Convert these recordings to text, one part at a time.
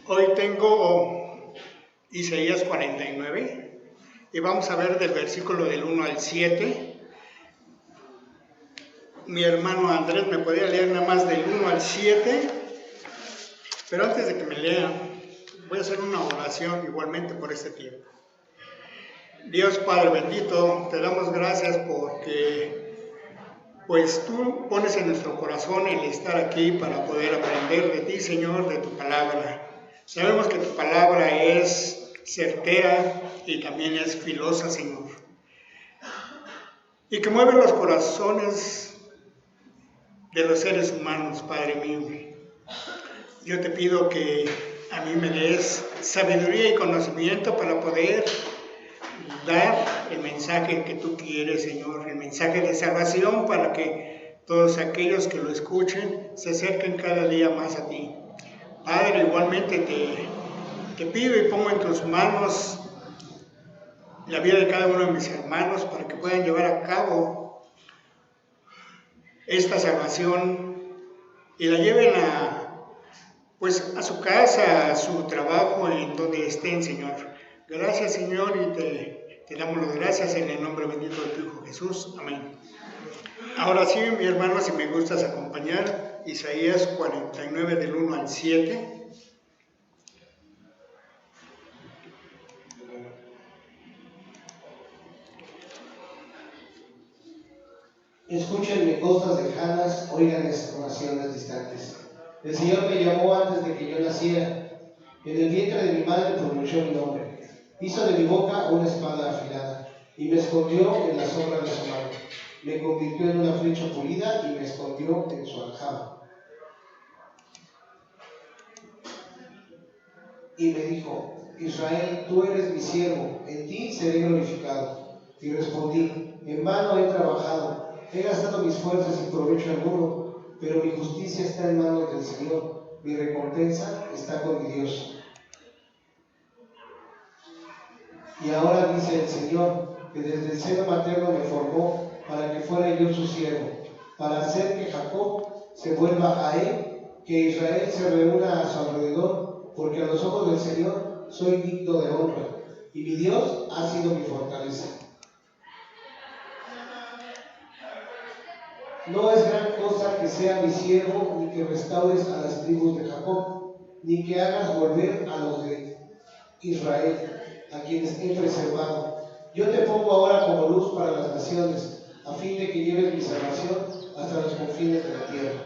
Hoy tengo Isaías 49 y vamos a ver del versículo del 1 al 7. Mi hermano Andrés me podía leer nada más del 1 al 7, pero antes de que me lea, voy a hacer una oración igualmente por este tiempo. Dios Padre bendito, te damos gracias porque pues tú pones en nuestro corazón el estar aquí para poder aprender de ti, Señor, de tu palabra. Sabemos que tu palabra es certera y también es filosa, Señor, y que mueve los corazones de los seres humanos, Padre mío. Yo te pido que a mí me des sabiduría y conocimiento para poder dar el mensaje que tú quieres, Señor, el mensaje de salvación para que todos aquellos que lo escuchen se acerquen cada día más a ti. Padre, igualmente te pido y pongo en tus manos la vida de cada uno de mis hermanos para que puedan llevar a cabo esta salvación y la lleven a su casa, a su trabajo, en donde estén, Señor. Gracias, Señor, y te damos las gracias en el nombre bendito de tu Hijo Jesús. Amén. Ahora sí, mi hermano, si me gustas acompañar, Isaías 49 del 1 al 7. Escúchenme costas lejanas, oigan naciones distantes. El Señor me llamó antes de que yo naciera. En el vientre de mi madre pronunció mi nombre. Hizo de mi boca una espada afilada y me escondió en la sombra de su mano. Me convirtió en una flecha pulida y me escondió en su aljaba. Y me dijo: Israel, tú eres mi siervo, en ti seré glorificado. Y respondí: en vano he trabajado, he gastado mis fuerzas sin provecho alguno, pero mi justicia está en manos del Señor, mi recompensa está con mi Dios. Y ahora dice el Señor, que desde el seno materno me formó para que fuera yo su siervo, para hacer que Jacob se vuelva a él, que Israel se reúna a su alrededor, porque a los ojos del Señor soy digno de honra, y mi Dios ha sido mi fortaleza. No es gran cosa que sea mi siervo, ni que restaures a las tribus de Jacob, ni que hagas volver a los de Israel, a quienes he preservado. Yo te pongo ahora como luz para las naciones, a fin de que lleves mi salvación hasta los confines de la tierra.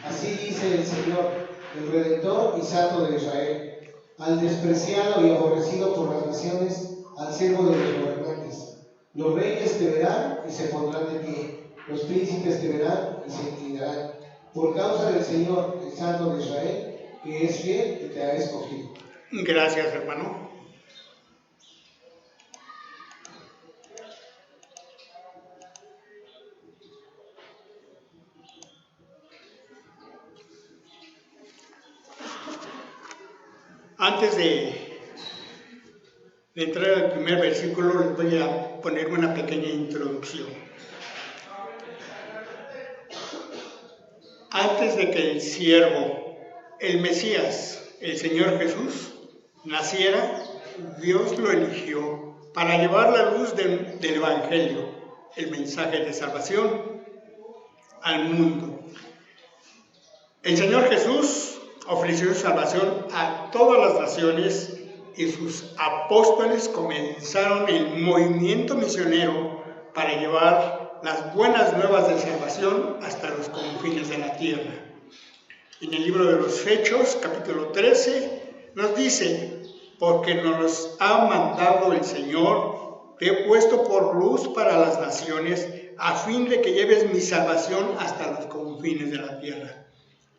Así dice el Señor, el Redentor y Santo de Israel, al despreciado y aborrecido por las naciones, al siervo de los gobernantes. Los reyes te verán y se pondrán de pie, los príncipes te verán y se inclinarán, por causa del Señor, el Santo de Israel, que es fiel y te ha escogido. Gracias, hermano. Antes de entrar al primer versículo, les voy a poner una pequeña introducción. Antes de que el siervo, el Mesías, el Señor Jesús, naciera, Dios lo eligió para llevar la luz del Evangelio, el mensaje de salvación al mundo. El Señor Jesús ofreció salvación a todas las naciones y sus apóstoles comenzaron el movimiento misionero para llevar las buenas nuevas de salvación hasta los confines de la tierra. En el libro de los Hechos, capítulo 13, nos dice: porque nos los ha mandado el Señor, te he puesto por luz para las naciones, a fin de que lleves mi salvación hasta los confines de la tierra.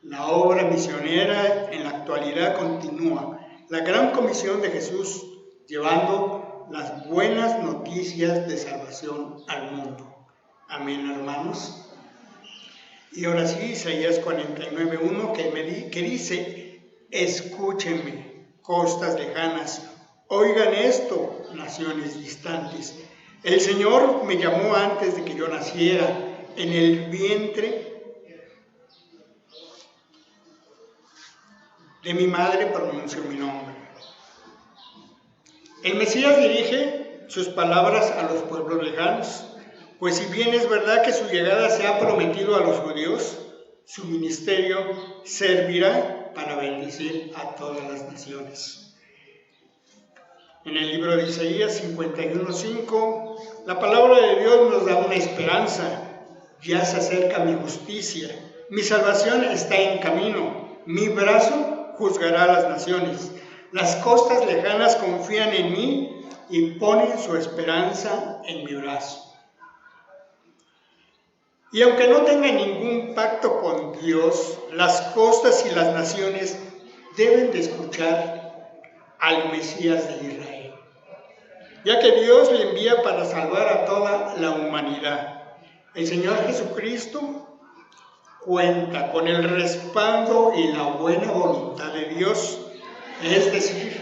La obra misionera en la actualidad continúa. La gran comisión de Jesús, llevando las buenas noticias de salvación al mundo. Amén, hermanos. Y ahora sí, Isaías 49:1, que dice: escúchenme, costas lejanas, oigan esto, naciones distantes. El Señor me llamó antes de que yo naciera, en el vientre de mi madre pronunció mi nombre. El Mesías dirige sus palabras a los pueblos lejanos, pues si bien es verdad que su llegada se ha prometido a los judíos, su ministerio servirá para bendecir a todas las naciones. En el libro de Isaías 51:5, la palabra de Dios nos da una esperanza. Ya se acerca mi justicia, mi salvación está en camino, mi brazo juzgará a las naciones. Las costas lejanas confían en mí y ponen su esperanza en mi brazo. Y aunque no tenga ningún pacto con Dios, las costas y las naciones deben de escuchar al Mesías de Israel, ya que Dios le envía para salvar a toda la humanidad. El Señor Jesucristo cuenta con el respaldo y la buena voluntad de Dios, es decir,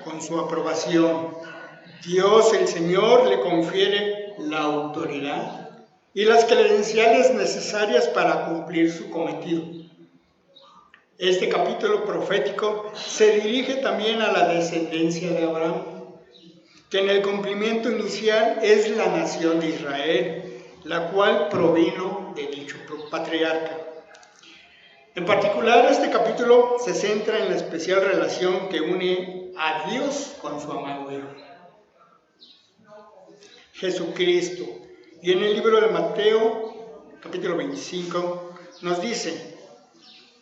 con su aprobación. Dios, el Señor, le confiere la autoridad y las credenciales necesarias para cumplir su cometido. Este capítulo profético se dirige también a la descendencia de Abraham, que en el cumplimiento inicial es la nación de Israel, la cual provino de dicho patriarca. En particular, este capítulo se centra en la especial relación que une a Dios con su amado Hijo, Jesucristo. Y en el libro de Mateo, capítulo 25, nos dice: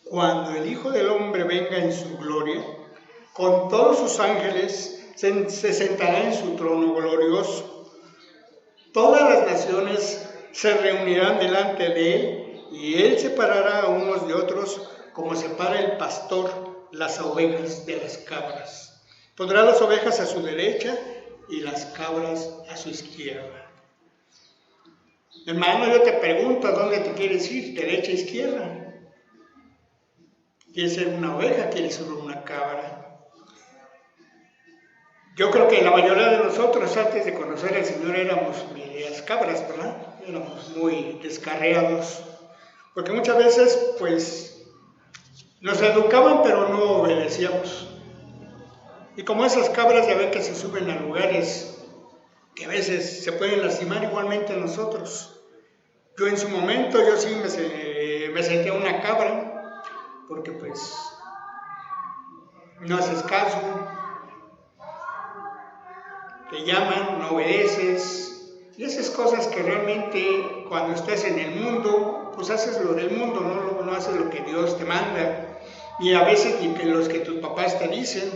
cuando el Hijo del Hombre venga en su gloria, con todos sus ángeles, se sentará en su trono glorioso. Todas las naciones se reunirán delante de él, y él separará a unos de otros, como separa el pastor las ovejas de las cabras. Pondrá las ovejas a su derecha y las cabras a su izquierda. Hermano, yo te pregunto, ¿a dónde te quieres ir? ¿Derecha o izquierda? ¿Quieres ser una oveja? ¿Quieres ser una cabra? Yo creo que la mayoría de nosotros, antes de conocer al Señor, éramos medias cabras, ¿verdad? Éramos muy descarriados, porque muchas veces, pues, nos educaban, pero no obedecíamos. Y como esas cabras, ya ven que se suben a lugares que a veces se pueden lastimar igualmente a nosotros. Yo en su momento, yo sí me sentía una cabra, porque pues, no haces caso, te llaman, no obedeces, y esas cosas que realmente cuando estás en el mundo, pues haces lo del mundo, no haces lo que Dios te manda, y a veces ni que los que tus papás te dicen,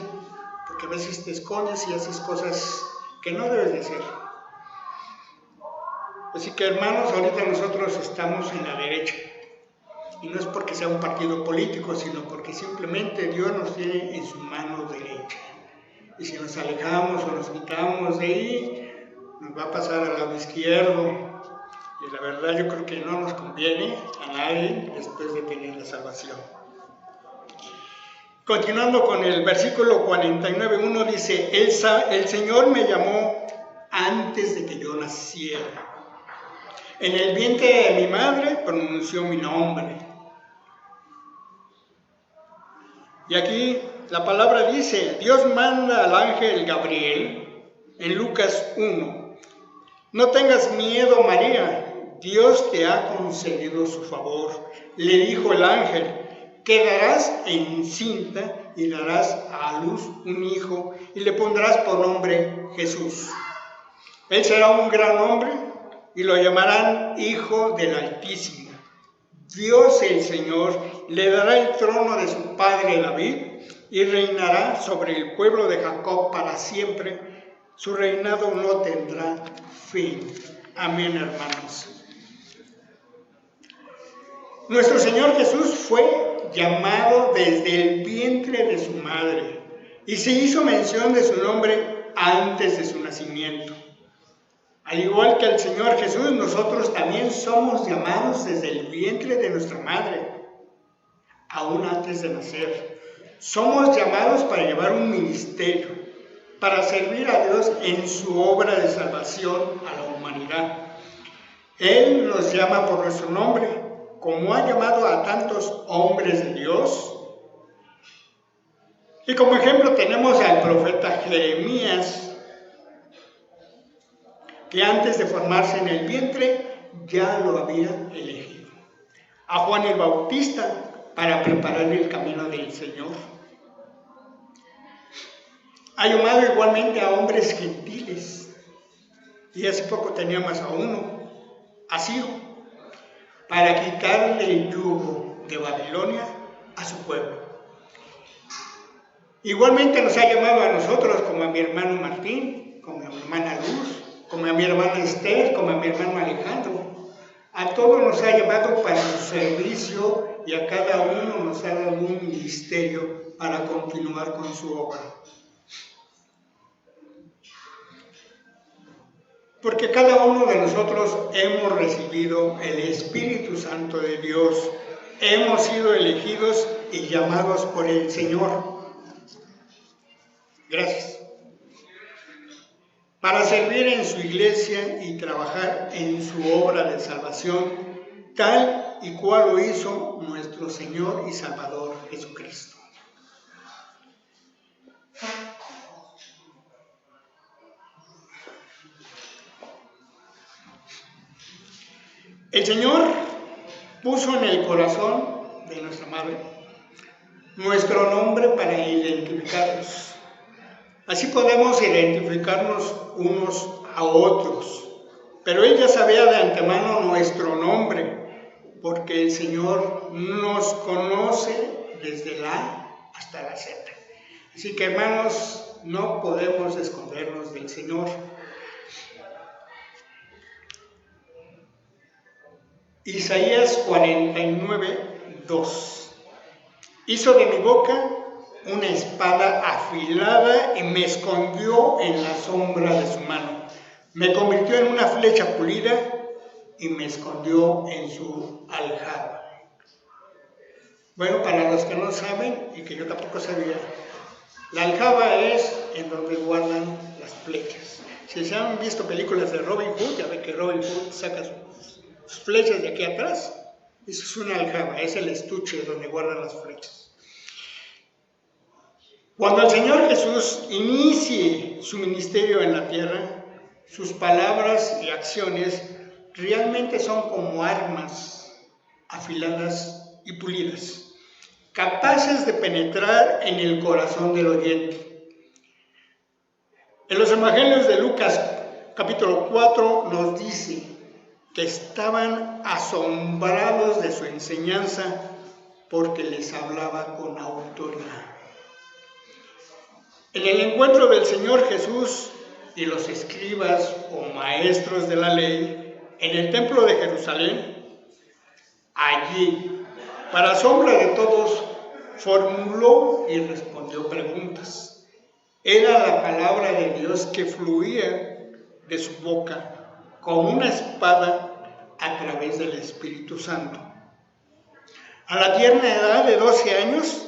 porque a veces te escondes y haces cosas que no debes de hacer. Así que, hermanos, ahorita nosotros estamos en la derecha, y no es porque sea un partido político, sino porque simplemente Dios nos tiene en su mano derecha. Y si nos alejamos o nos quitamos de ahí, nos va a pasar al lado izquierdo. Y la verdad yo creo que no nos conviene a nadie después de tener la salvación. Continuando con el versículo 49:1 dice: el Señor me llamó antes de que yo naciera. En el vientre de mi madre pronunció mi nombre. Y aquí la palabra dice, Dios manda al ángel Gabriel, en Lucas 1. No tengas miedo, María, Dios te ha concedido su favor. Le dijo el ángel, quedarás encinta y darás a luz un hijo y le pondrás por nombre Jesús. Él será un gran hombre y lo llamarán Hijo del Altísimo. Dios el Señor le dará el trono de su padre David y reinará sobre el pueblo de Jacob para siempre. Su reinado no tendrá fin. Amén, hermanos. Nuestro Señor Jesús fue llamado desde el vientre de su madre y se hizo mención de su nombre antes de su nacimiento. Al igual que el Señor Jesús, nosotros también somos llamados desde el vientre de nuestra madre, aún antes de nacer. Somos llamados para llevar un ministerio, para servir a Dios en su obra de salvación a la humanidad. Él nos llama por nuestro nombre, como ha llamado a tantos hombres de Dios. Y como ejemplo tenemos al profeta Jeremías, que antes de formarse en el vientre ya lo había elegido. A Juan el Bautista para preparar el camino del Señor. Ha llamado igualmente a hombres gentiles, y hace poco teníamos a uno, a Ciro, para quitarle el yugo de Babilonia a su pueblo. Igualmente nos ha llamado a nosotros, como a mi hermano Martín, como a mi hermana Luz, como a mi hermana Esther, como a mi hermano Alejandro. A todos nos ha llamado para su servicio y a cada uno nos ha dado un ministerio para continuar con su obra. Porque cada uno de nosotros hemos recibido el Espíritu Santo de Dios, hemos sido elegidos y llamados por el Señor. Gracias. Para servir en su iglesia y trabajar en su obra de salvación, tal y cual lo hizo nuestro Señor y Salvador Jesucristo. El Señor puso en el corazón de nuestra Madre nuestro nombre para identificarnos. Así podemos identificarnos unos a otros. Pero ella sabía de antemano nuestro nombre, porque el Señor nos conoce desde la A hasta la Z. Así que, hermanos, no podemos escondernos del Señor. Isaías 49:2. Hizo de mi boca una espada afilada y me escondió en la sombra de su mano. Me convirtió en una flecha pulida y me escondió en su aljaba. Bueno, para los que no saben, y que yo tampoco sabía, la aljaba es en donde guardan las flechas. Si se han visto películas de Robin Hood, ya ven que Robin Hood saca sus flechas de aquí atrás. Eso es una aljaba, es el estuche donde guardan las flechas. Cuando el Señor Jesús inicie su ministerio en la tierra, sus palabras y acciones realmente son como armas afiladas y pulidas, capaces de penetrar en el corazón del oyente. En los Evangelios de Lucas, capítulo 4, nos dice que estaban asombrados de su enseñanza porque les hablaba con autoridad. En el encuentro del Señor Jesús y los escribas o maestros de la ley en el templo de Jerusalén, allí, para asombro de todos, formuló y respondió preguntas. Era la palabra de Dios que fluía de su boca como una espada a través del Espíritu Santo. A la tierna edad de 12 años,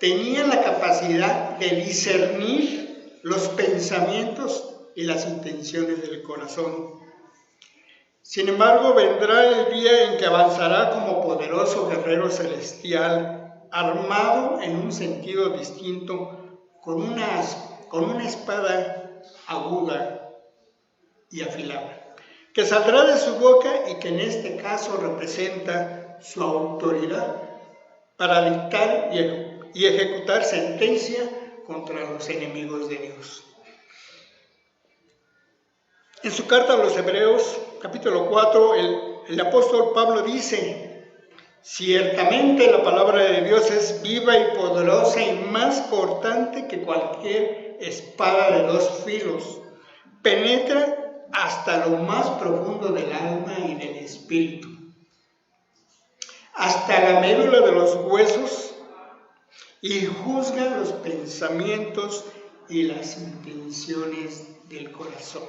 tenía la capacidad de discernir los pensamientos y las intenciones del corazón. Sin embargo, vendrá el día en que avanzará como poderoso guerrero celestial, armado en un sentido distinto, con una espada aguda y afilada, que saldrá de su boca y que en este caso representa su autoridad para dictar y ejecutar sentencia contra los enemigos de Dios. En su carta a los Hebreos, capítulo 4, el apóstol Pablo dice: ciertamente la palabra de Dios es viva y poderosa y más cortante que cualquier espada de dos filos. Penetra hasta lo más profundo del alma y del espíritu, hasta la médula de los huesos, y juzga los pensamientos y las intenciones del corazón.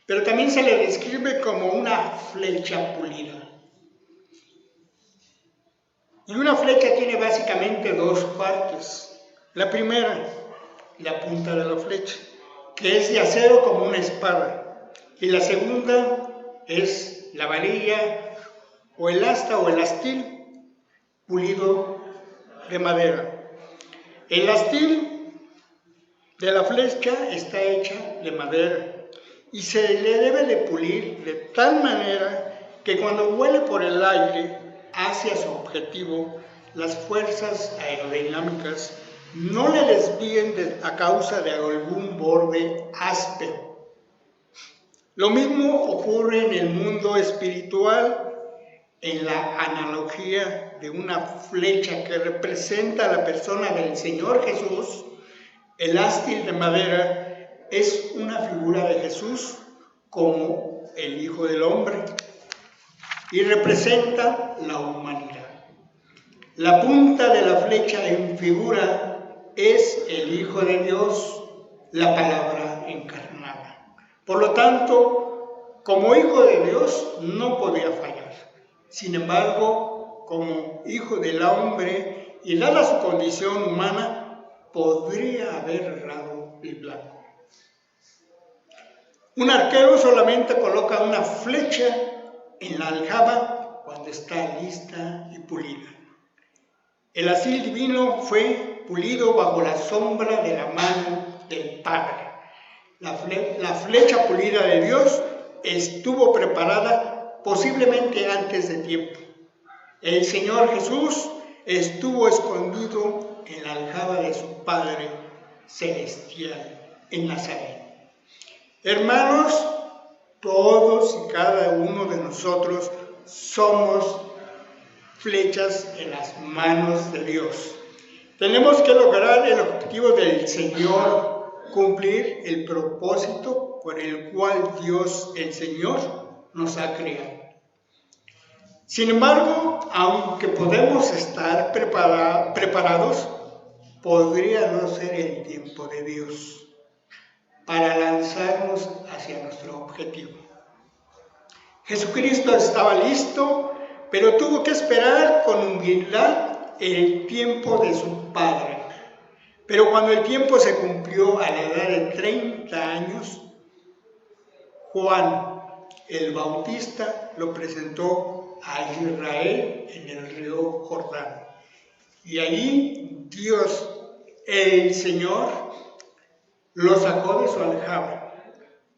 Pero también se le describe como una flecha pulida. Y una flecha tiene básicamente dos partes. La primera, la punta de la flecha, que es de acero como una espada. Y la segunda es la varilla o el asta o el astil pulido de madera. El astil de la flecha está hecha de madera y se le debe de pulir de tal manera que cuando vuele por el aire hacia su objetivo, las fuerzas aerodinámicas no le desvíen a causa de algún borde áspero. Lo mismo ocurre en el mundo espiritual, en la analogía de una flecha que representa a la persona del Señor Jesús. El ástil de madera es una figura de Jesús como el Hijo del Hombre y representa la humanidad. La punta de la flecha en figura es el Hijo de Dios, la palabra encarnada. Por lo tanto, como Hijo de Dios no podía fallar. Sin embargo, como Hijo del Hombre y dada su condición humana, podría haber errado el blanco. Un arquero solamente coloca una flecha en la aljaba cuando está lista y pulida. El astil divino fue pulido bajo la sombra de la mano del Padre. La flecha pulida de Dios estuvo preparada posiblemente antes de tiempo. El Señor Jesús estuvo escondido en la aljaba de su Padre celestial en Nazaret. Hermanos, todos y cada uno de nosotros somos flechas en las manos de Dios. Tenemos que lograr el objetivo del Señor, cumplir el propósito por el cual Dios, el Señor, nos ha creado. Sin embargo, aunque podemos estar preparados, podría no ser el tiempo de Dios para lanzarnos hacia nuestro objetivo. Jesucristo estaba listo, pero tuvo que esperar con humildad el tiempo de su Padre. Pero cuando el tiempo se cumplió a la edad de 30 años, Juan el Bautista lo presentó a Israel en el río Jordán. Y allí Dios, el Señor, lo sacó de su aljaba,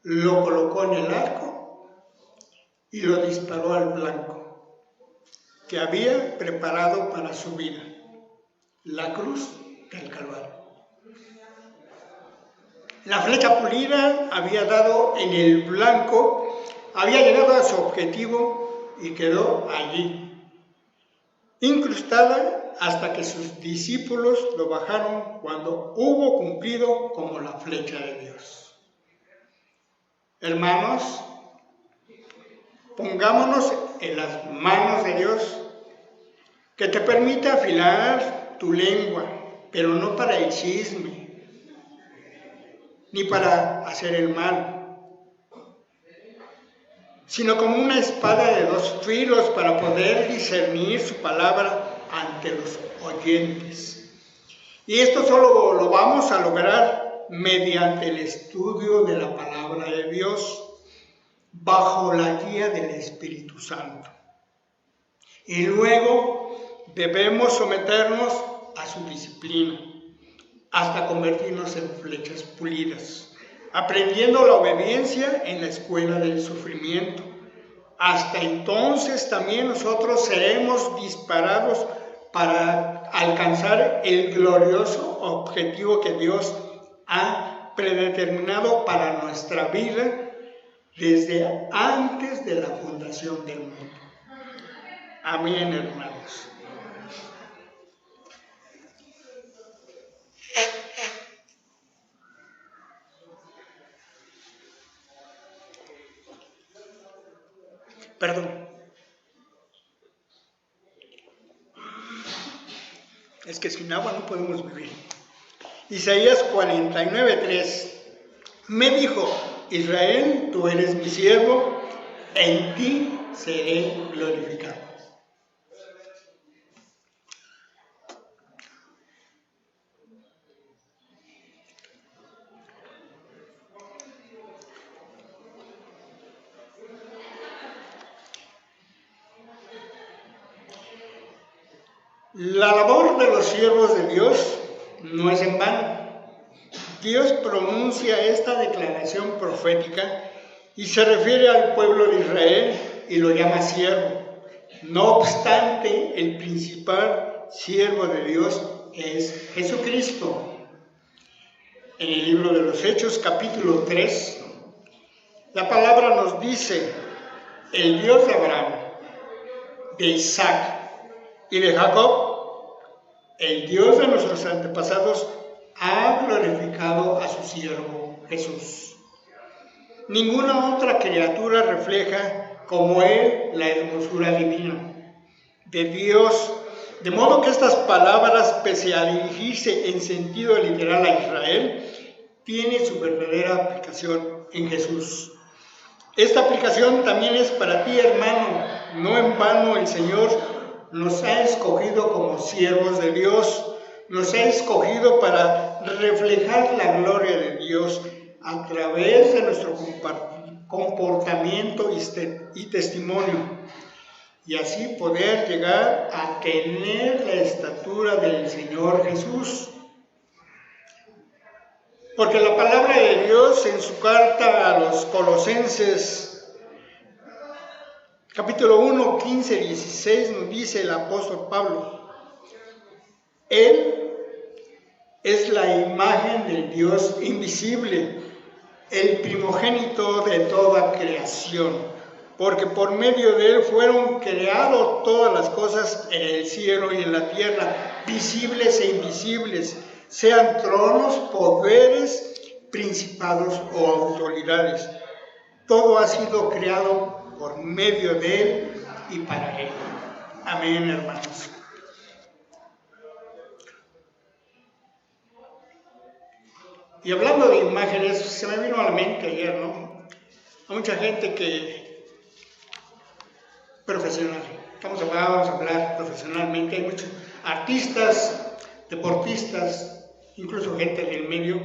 lo colocó en el arco y lo disparó al blanco que había preparado para su vida, la cruz del Calvario. La flecha pulida había dado en el blanco, había llegado a su objetivo y quedó allí, incrustada hasta que sus discípulos lo bajaron cuando hubo cumplido como la flecha de Dios. Hermanos, pongámonos en las manos de Dios, que te permita afilar tu lengua, pero no para el chisme, ni para hacer el mal, sino como una espada de dos filos para poder discernir su palabra ante los oyentes. Y esto solo lo vamos a lograr mediante el estudio de la palabra de Dios, bajo la guía del Espíritu Santo. Y luego debemos someternos a su disciplina, hasta convertirnos en flechas pulidas, aprendiendo la obediencia en la escuela del sufrimiento. Hasta entonces también nosotros seremos disparados para alcanzar el glorioso objetivo que Dios ha predeterminado para nuestra vida desde antes de la fundación del mundo. Amén, hermanos. Perdón. Es que sin agua no podemos vivir. Isaías 49:3. Me dijo: Israel, tú eres mi siervo, en ti seré glorificado. La labor de los siervos de Dios no es en vano. Dios pronuncia esta declaración profética y se refiere al pueblo de Israel y lo llama siervo. No obstante, el principal siervo de Dios es Jesucristo. En el libro de los Hechos, capítulo 3, la palabra nos dice: el Dios de Abraham, de Isaac y de Jacob, el Dios de nuestros antepasados, ha glorificado a su siervo Jesús. Ninguna otra criatura refleja como Él la hermosura divina de Dios, de modo que estas palabras, pese a dirigirse en sentido literal a Israel, tienen su verdadera aplicación en Jesús. Esta aplicación también es para ti, hermano. No en vano el Señor nos ha escogido como siervos de Dios, nos ha escogido para reflejar la gloria de Dios a través de nuestro comportamiento y testimonio, y así poder llegar a tener la estatura del Señor Jesús. Porque la palabra de Dios en su carta a los Colosenses, capítulo 1, 15, 16, nos dice el apóstol Pablo: Él es la imagen del Dios invisible, el primogénito de toda creación, porque por medio de Él fueron creadas todas las cosas en el cielo y en la tierra, visibles e invisibles, sean tronos, poderes, principados o autoridades. Todo ha sido creado por medio de Él y para Él. Amén, hermanos. Y hablando de imágenes, se me vino a la mente ayer, ¿no? Hay mucha gente que profesional, vamos a hablar profesionalmente, hay muchos artistas, deportistas, incluso gente del medio,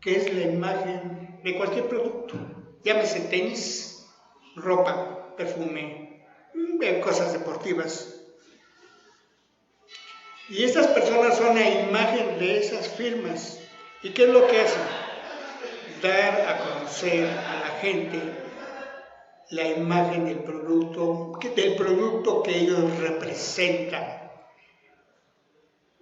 que es la imagen de cualquier producto, llámese tenis, ropa, perfume, cosas deportivas. Y estas personas son la imagen de esas firmas. ¿Y qué es lo que hacen? Dar a conocer a la gente la imagen del producto que ellos representan.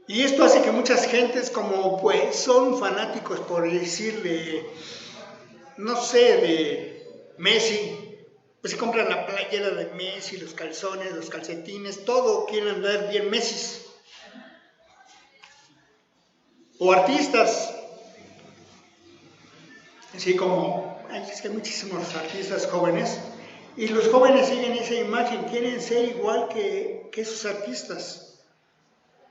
Y esto hace que muchas gentes, como pues son fanáticos, por decir, de Messi, pues se compran la playera de Messi, los calzones, los calcetines, todo quieren andar bien Messi. O artistas, así como hay muchísimos artistas jóvenes, y los jóvenes siguen esa imagen, quieren ser igual que esos artistas.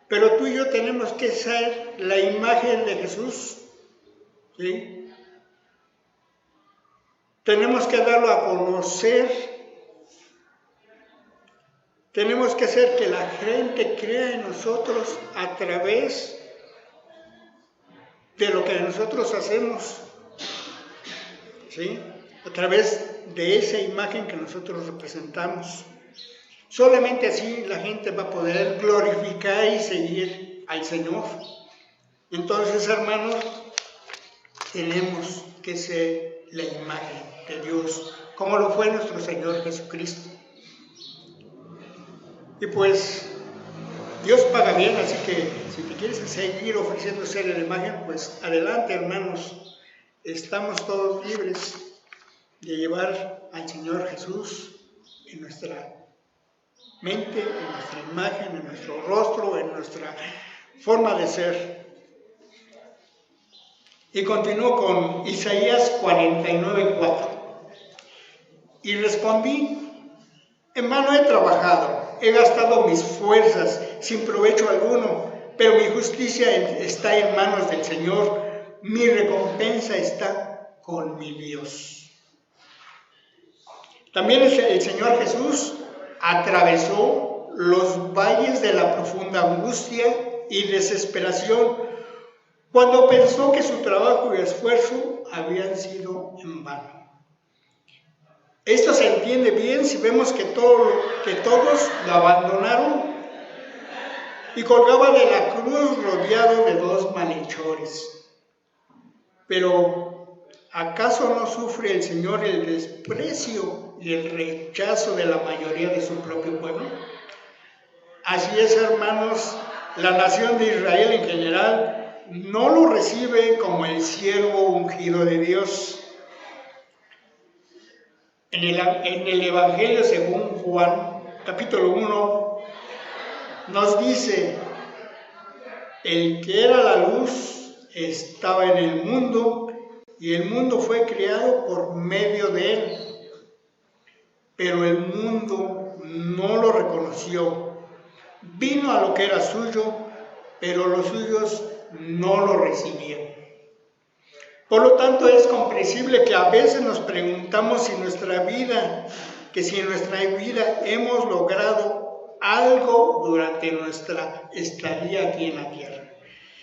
Pero tú y yo tenemos que ser la imagen de Jesús, ¿sí? Tenemos que darlo a conocer, tenemos que hacer que la gente crea en nosotros a través de lo que nosotros hacemos, ¿sí? A través de esa imagen que nosotros representamos. Solamente así la gente va a poder glorificar y seguir al Señor. Entonces, hermanos, tenemos que ser la imagen de Dios, como lo fue nuestro Señor Jesucristo. Y pues, Dios paga bien, así que si te quieres seguir ofreciendo ser la imagen, pues adelante, hermanos. Estamos todos libres de llevar al Señor Jesús en nuestra mente, en nuestra imagen, en nuestro rostro, en nuestra forma de ser. Y continúo con Isaías 49:4. Y respondí: en vano he trabajado, he gastado mis fuerzas sin provecho alguno, pero mi justicia está en manos del Señor, mi recompensa está con mi Dios. También el Señor Jesús atravesó los valles de la profunda angustia y desesperación cuando pensó que su trabajo y esfuerzo habían sido en vano. Esto se entiende bien si vemos que todos lo abandonaron y colgaba de la cruz rodeado de 2 malhechores. Pero, ¿acaso no sufre el Señor el desprecio y el rechazo de la mayoría de su propio pueblo? Así es, hermanos, la nación de Israel en general no lo recibe como el siervo ungido de Dios. En el Evangelio según Juan, capítulo 1, nos dice: el que era la luz estaba en el mundo, y el mundo fue creado por medio de él. Pero el mundo no lo reconoció. Vino a lo que era suyo, pero los suyos no lo recibían. Por lo tanto, es comprensible que a veces nos preguntamos si en nuestra vida hemos logrado algo durante nuestra estadía aquí en la tierra.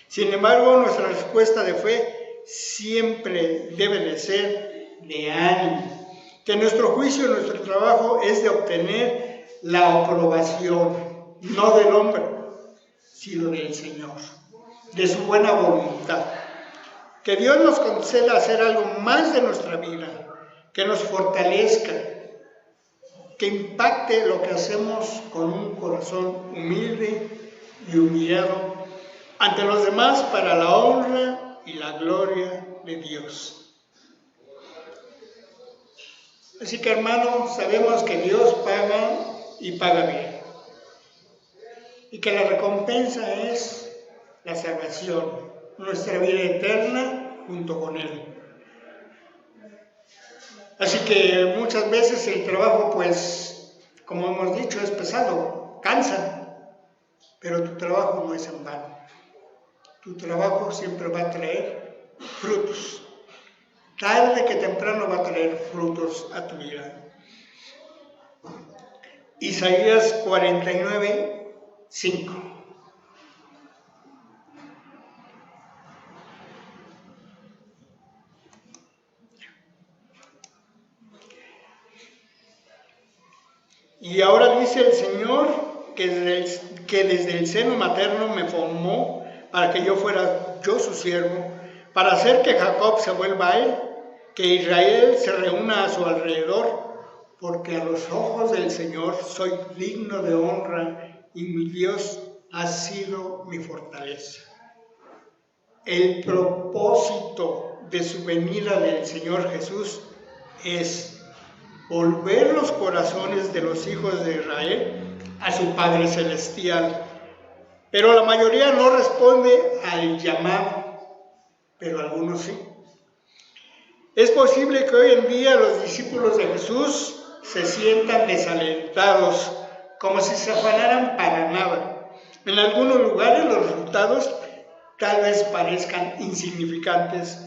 Sin embargo, nuestra respuesta de fe siempre debe de ser de ánimo, que nuestro juicio y nuestro trabajo es de obtener la aprobación, no del hombre, sino del Señor, de su buena voluntad. Que Dios nos conceda hacer algo más de nuestra vida, que nos fortalezca, que impacte lo que hacemos con un corazón humilde y humillado ante los demás para la honra y la gloria de Dios. Así que, hermanos, sabemos que Dios paga y paga bien, y que la recompensa es la salvación, nuestra vida eterna junto con Él. Así que muchas veces el trabajo, pues, como hemos dicho, es pesado, cansa, pero tu trabajo no es en vano. Tu trabajo siempre va a traer frutos. Tarde que temprano va a traer frutos a tu vida. Isaías 49, 5. Y ahora dice el Señor que desde el seno materno me formó para que yo fuera su siervo, para hacer que Jacob se vuelva a él, que Israel se reúna a su alrededor, porque a los ojos del Señor soy digno de honra y mi Dios ha sido mi fortaleza. El propósito de su venida del Señor Jesús es volver los corazones de los hijos de Israel a su Padre Celestial. Pero la mayoría no responde al llamado, pero algunos sí. Es posible que hoy en día los discípulos de Jesús se sientan desalentados, como si se afanaran para nada. En algunos lugares los resultados tal vez parezcan insignificantes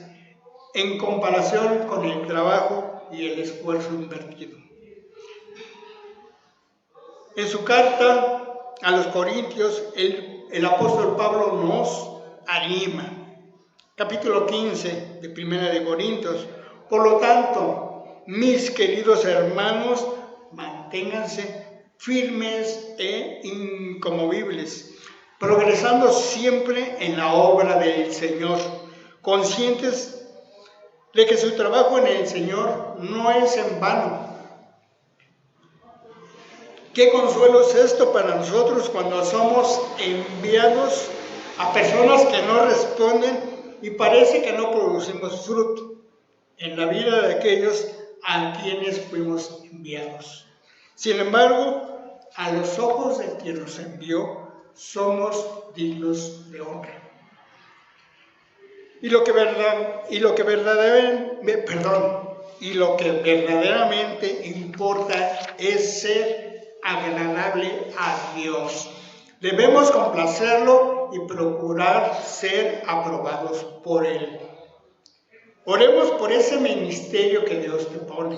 en comparación con el trabajo y el esfuerzo invertido. En su carta a los Corintios, el apóstol Pablo nos anima. Capítulo 15 de Primera de Corintios. Por lo tanto, mis queridos hermanos, manténganse firmes e inconmovibles, progresando siempre en la obra del Señor, conscientes de que su trabajo en el Señor no es en vano. ¿Qué consuelo es esto para nosotros cuando somos enviados a personas que no responden y parece que no producimos fruto en la vida de aquellos a quienes fuimos enviados? Sin embargo, a los ojos de quien nos envió, somos dignos de honra. Y lo que verdaderamente importa es ser agradable a Dios. Debemos complacerlo y procurar ser aprobados por Él. Oremos por ese ministerio que Dios te pone,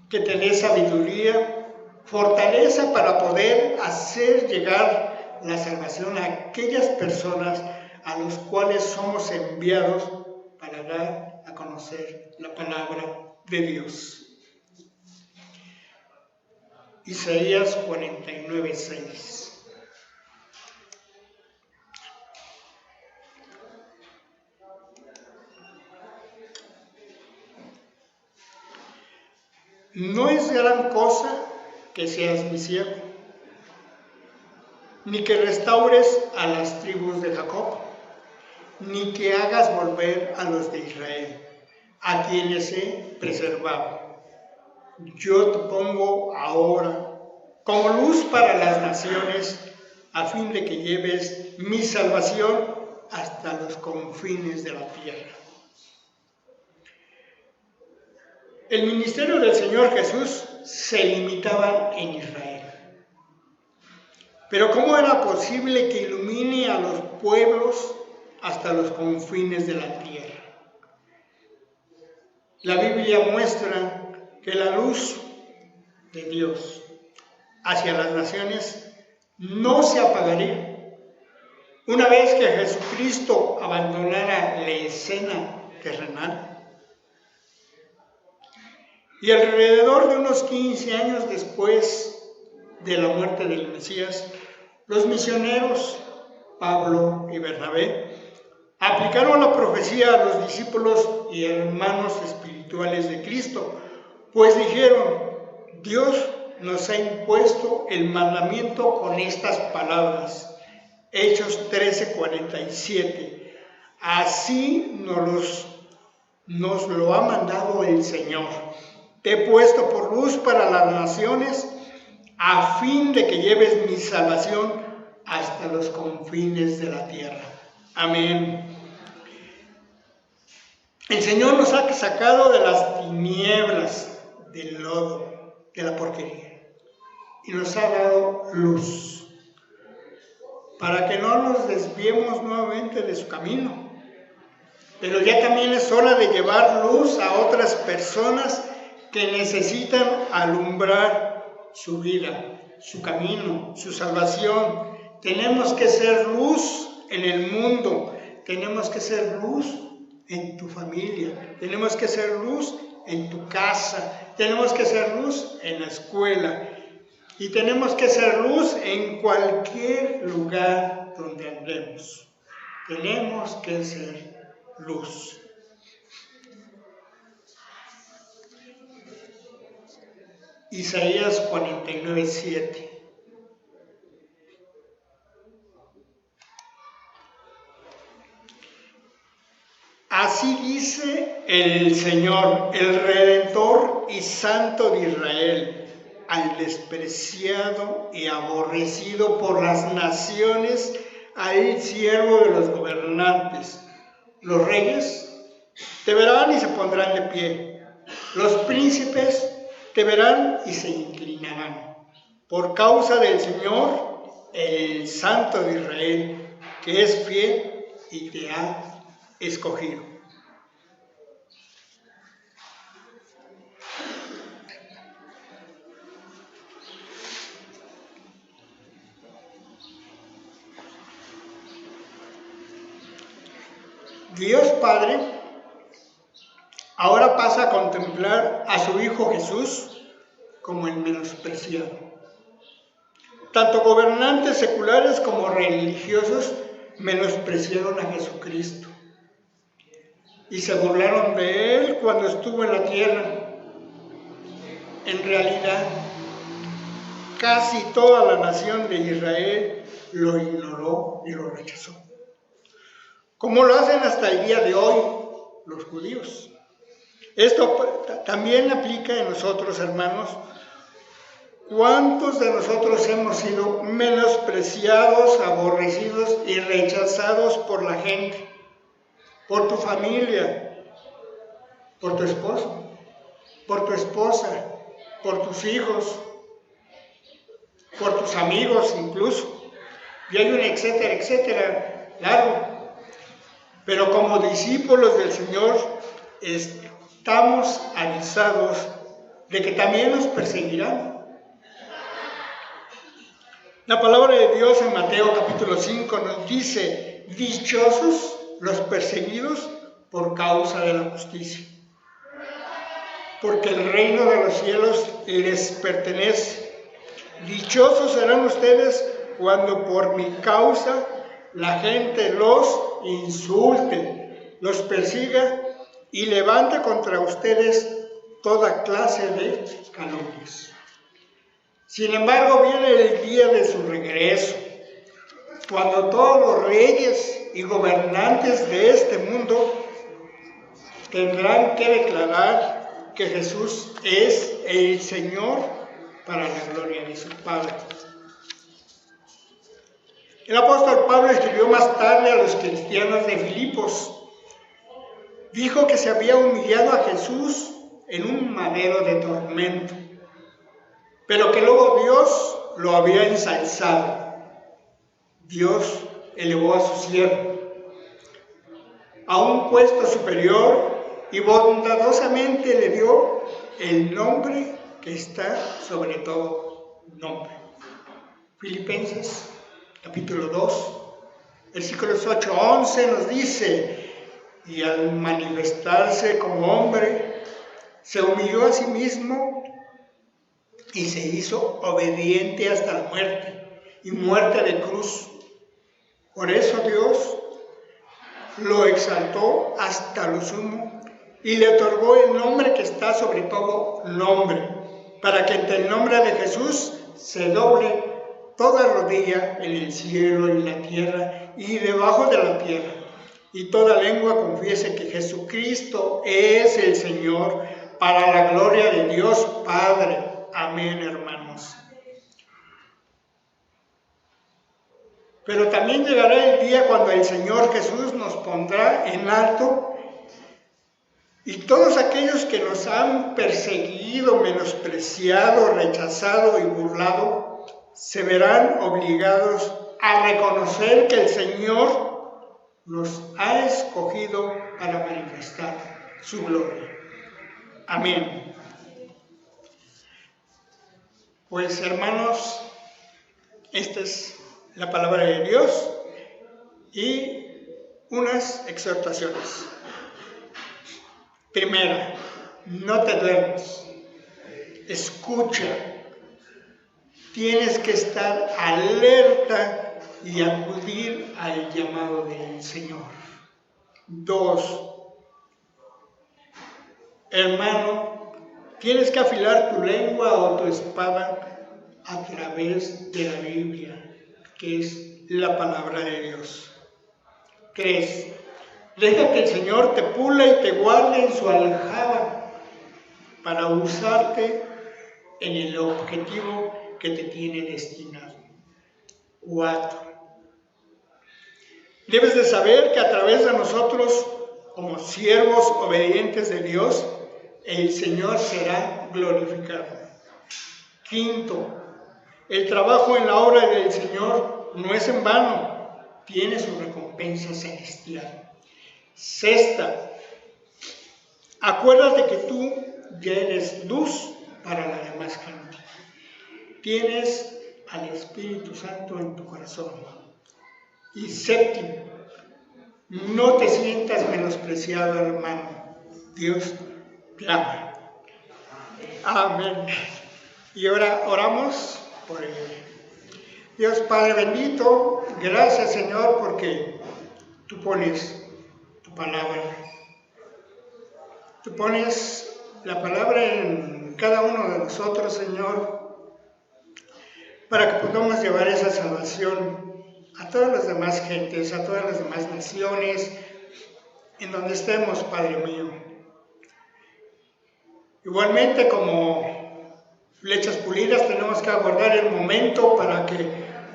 que te dé sabiduría, fortaleza para poder hacer llegar la salvación a aquellas personas a los cuales somos enviados para dar a conocer la palabra de Dios. Isaías 49, 6. no es gran cosa que seas mi siervo, ni que restaures a las tribus de Jacob, ni que hagas volver a los de Israel, a quienes he preservado. Yo te pongo ahora como luz para las naciones, a fin de que lleves mi salvación hasta los confines de la tierra. El ministerio del Señor Jesús se limitaba en Israel. Pero ¿cómo era posible que ilumine a los pueblos hasta los confines de la tierra? La Biblia muestra que la luz de Dios hacia las naciones no se apagaría una vez que Jesucristo abandonara la escena terrenal. Y alrededor de unos 15 años después de la muerte del Mesías, los misioneros Pablo y Bernabé aplicaron la profecía a los discípulos y hermanos espirituales de Cristo, pues dijeron: Dios nos ha impuesto el mandamiento con estas palabras. Hechos 13:47. Así nos lo ha mandado el Señor. Te he puesto por luz para las naciones, a fin de que lleves mi salvación hasta los confines de la tierra. Amén. El Señor nos ha sacado de las tinieblas, del lodo, de la porquería, y nos ha dado luz, para que no nos desviemos nuevamente de su camino. Pero ya también es hora de llevar luz a otras personas que necesitan alumbrar su vida, su camino, su salvación. Tenemos que ser luz en el mundo, tenemos que ser luz en tu familia, tenemos que ser luz en tu casa, tenemos que ser luz en la escuela y tenemos que ser luz en cualquier lugar donde andemos. Tenemos que ser luz. Isaías 49:7. Así dice el Señor, el Redentor y Santo de Israel, al despreciado y aborrecido por las naciones, al siervo de los gobernantes. Los reyes te verán y se pondrán de pie. Los príncipes te verán y se inclinarán, por causa del Señor, el Santo de Israel, que es fiel y te ha escogido. Dios Padre ahora pasa a contemplar a su Hijo Jesús como el menospreciado. Tanto gobernantes seculares como religiosos menospreciaron a Jesucristo y se burlaron de Él cuando estuvo en la tierra. En realidad, casi toda la nación de Israel lo ignoró y lo rechazó, como lo hacen hasta el día de hoy los judíos. Esto también aplica en nosotros, hermanos. ¿Cuántos de nosotros hemos sido menospreciados, aborrecidos y rechazados por la gente, por tu familia, por tu esposo, por tu esposa, por tus hijos, por tus amigos incluso? Y hay un etcétera, etcétera, claro. Pero como discípulos del Señor estamos avisados de que también nos perseguirán. La palabra de Dios en Mateo capítulo 5 nos dice: dichosos los perseguidos por causa de la justicia, porque el reino de los cielos les pertenece. Dichosos serán ustedes cuando por mi causa la gente los insulte, los persiga y levante contra ustedes toda clase de calumnias. Sin embargo, viene el día de su regreso, cuando todos los reyes y gobernantes de este mundo tendrán que declarar que Jesús es el Señor para la gloria de su Padre. El apóstol Pablo escribió más tarde a los cristianos de Filipos. Dijo que se había humillado a Jesús en un madero de tormento, pero que luego Dios lo había ensalzado. Dios elevó a su siervo a un puesto superior y bondadosamente le dio el nombre que está sobre todo nombre. Filipenses capítulo 2, versículos 8 a 11 nos dice: y al manifestarse como hombre, se humilló a sí mismo y se hizo obediente hasta la muerte, y muerte de cruz. Por eso Dios lo exaltó hasta lo sumo y le otorgó el nombre que está sobre todo nombre, para que ante el nombre de Jesús se doble toda rodilla en el cielo y en la tierra y debajo de la tierra, y toda lengua confiese que Jesucristo es el Señor, para la gloria de Dios Padre. Amén, hermanos. Pero también llegará el día cuando el Señor Jesús nos pondrá en alto, y todos aquellos que nos han perseguido, menospreciado, rechazado y burlado, se verán obligados a reconocer que el Señor nos ha escogido para manifestar su gloria. Amén. Pues, hermanos, esta es la palabra de Dios y unas exhortaciones. Primera, no te duermas, escucha. Tienes que estar alerta y acudir al llamado del Señor. 2, hermano, tienes que afilar tu lengua o tu espada a través de la Biblia, que es la palabra de Dios. 3, deja que el Señor te pula y te guarde en su aljaba para usarte en el objetivo que te tiene destinado. 4, debes de saber que a través de nosotros, como siervos obedientes de Dios, el Señor será glorificado. 5, el trabajo en la obra del Señor no es en vano, tiene su recompensa celestial. 6, acuérdate que tú ya eres luz para la demás gente. Tienes al Espíritu Santo en tu corazón. Y 7, no te sientas menospreciado, hermano. Dios te ama. Amén. Y ahora oramos por él. Dios Padre bendito, gracias, Señor, porque tú pones tu palabra. Tú pones la palabra en cada uno de nosotros, Señor, para que podamos llevar esa salvación a todas las demás gentes, a todas las demás naciones, en donde estemos, Padre mío. Igualmente, como flechas pulidas, tenemos que aguardar el momento para que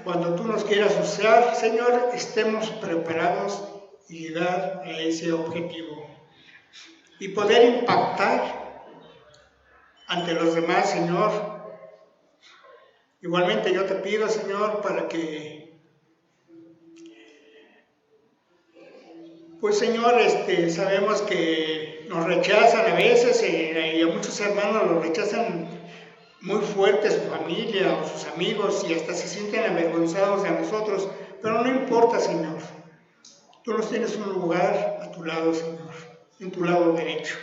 cuando tú nos quieras usar, Señor, estemos preparados y llegar a ese objetivo y poder impactar ante los demás, Señor. Igualmente yo te pido, Señor, para que, pues, Señor, sabemos que nos rechazan a veces y a muchos hermanos los rechazan muy fuerte su familia o sus amigos y hasta se sienten avergonzados de nosotros, pero no importa, Señor. Tú nos tienes un lugar a tu lado, Señor, en tu lado derecho.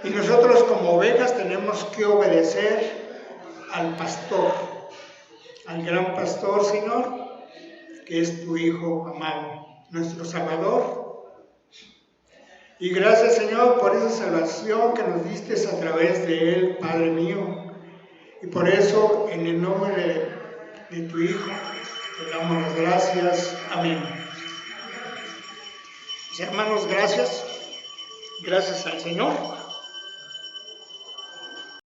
Y nosotros como ovejas tenemos que obedecer al pastor, al gran pastor, Señor, que es tu Hijo amado, nuestro Salvador, Y gracias, Señor, por esa salvación que nos diste a través de Él, Padre mío. Y por eso, en el nombre de tu Hijo, te damos las gracias. Amén. Mis hermanos, gracias. Gracias al Señor.